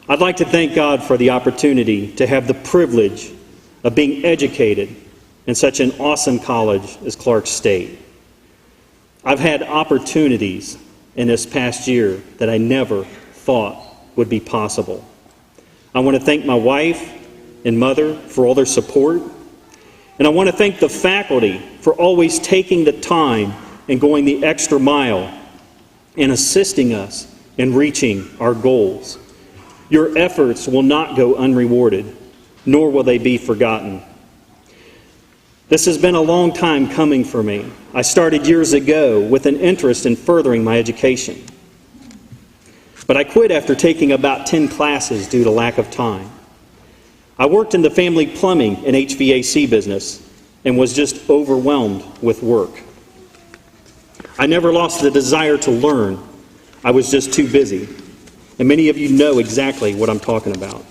I'd like to thank God for the opportunity to have the privilege of being educated in such an awesome college as Clark State. I've had opportunities in this past year that I never thought would be possible. I want to thank my wife and mother for all their support, and I want to thank the faculty for always taking the time and going the extra mile and assisting us in reaching our goals. Your efforts will not go unrewarded, nor will they be forgotten. This has been a long time coming for me. I started years ago with an interest in furthering my education. But I quit after taking about 10 classes due to lack of time. I worked in the family plumbing and HVAC business and was just overwhelmed with work. I never lost the desire to learn. I was just too busy. And many of you know exactly what I'm talking about.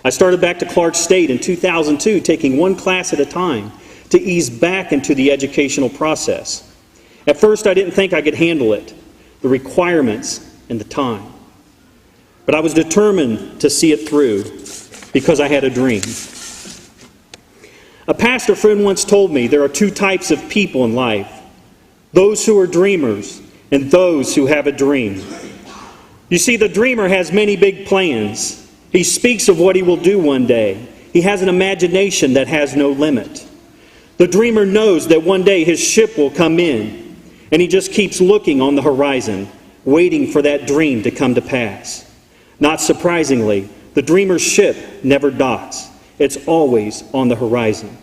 I started back to Clark State in 2002, taking one class at a time to ease back into the educational process. At first, I didn't think I could handle it, the requirements and the time. But I was determined to see it through because I had a dream. A pastor friend once told me there are two types of people in life: those who are dreamers and those who have a dream. You see, the dreamer has many big plans. He speaks of what he will do one day. He has an imagination that has no limit. The dreamer knows that one day his ship will come in, and he just keeps looking on the horizon, waiting for that dream to come to pass. Not surprisingly, the dreamer's ship never docks. It's always on the horizon.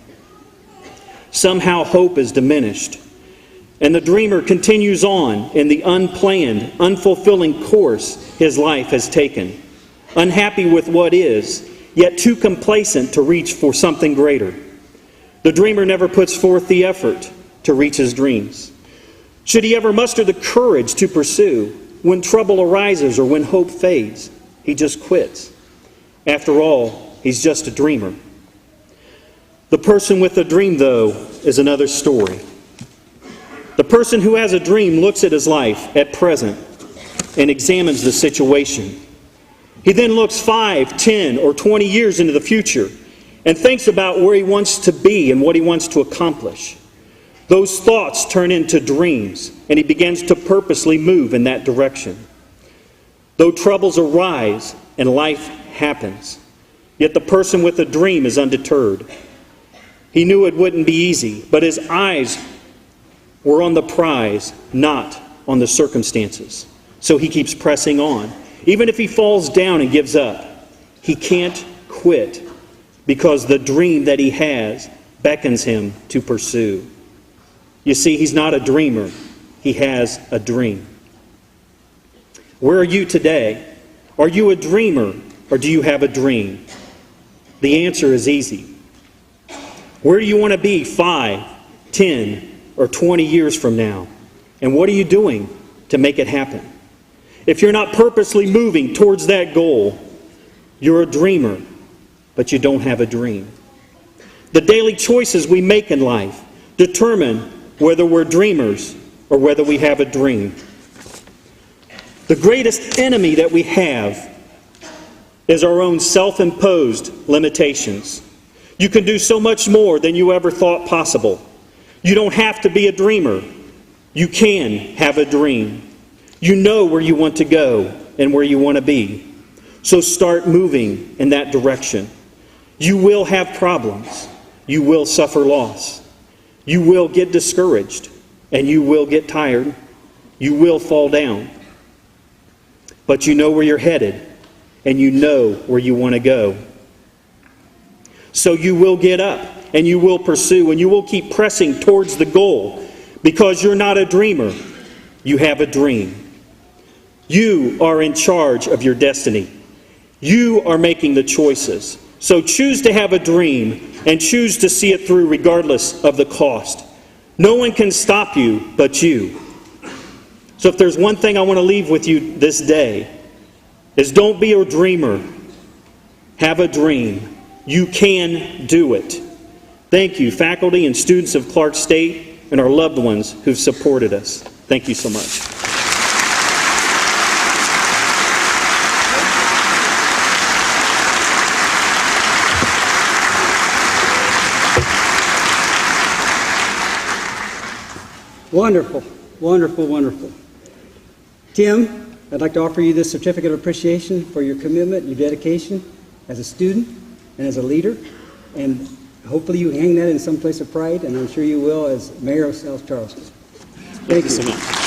Somehow hope is diminished, and the dreamer continues on in the unplanned, unfulfilling course his life has taken, unhappy with what is, yet too complacent to reach for something greater. The dreamer never puts forth the effort to reach his dreams. Should he ever muster the courage to pursue, when trouble arises or when hope fades, he just quits. After all, he's just a dreamer. The person with a dream, though, is another story. The person who has a dream looks at his life at present and examines the situation. He then looks 5, 10, or 20 years into the future and thinks about where he wants to be and what he wants to accomplish. Those thoughts turn into dreams, and he begins to purposely move in that direction. Though troubles arise and life happens, yet the person with a dream is undeterred. He knew it wouldn't be easy, but his eyes were on the prize, not on the circumstances. So he keeps pressing on. Even if he falls down and gives up, he can't quit because the dream that he has beckons him to pursue. You see, he's not a dreamer. He has a dream. Where are you today? Are you a dreamer or do you have a dream? The answer is easy. Where do you want to be 5, 10, or 20 years from now? And what are you doing to make it happen? If you're not purposely moving towards that goal, you're a dreamer, but you don't have a dream. The daily choices we make in life determine whether we're dreamers or whether we have a dream. The greatest enemy that we have is our own self-imposed limitations. You can do so much more than you ever thought possible. You don't have to be a dreamer. You can have a dream. You know where you want to go and where you want to be. So start moving in that direction. You will have problems. You will suffer loss. You will get discouraged. And you will get tired. You will fall down. But you know where you're headed. And you know where you want to go. So you will get up. And you will pursue, and you will keep pressing towards the goal, because you're not a dreamer. You have a dream. You are in charge of your destiny. You are making the choices. So choose to have a dream and choose to see it through regardless of the cost. No one can stop you but you. So if there's one thing I want to leave with you this day, is don't be a dreamer. Have a dream. You can do it. Thank you, faculty and students of Clark State and our loved ones who've supported us. Thank you so much. Wonderful, wonderful, wonderful. Tim, I'd like to offer you this certificate of appreciation for your commitment, your dedication as a student and as a leader. And hopefully you hang that in some place of pride, and I'm sure you will as Mayor of South Charleston. Thank you so much.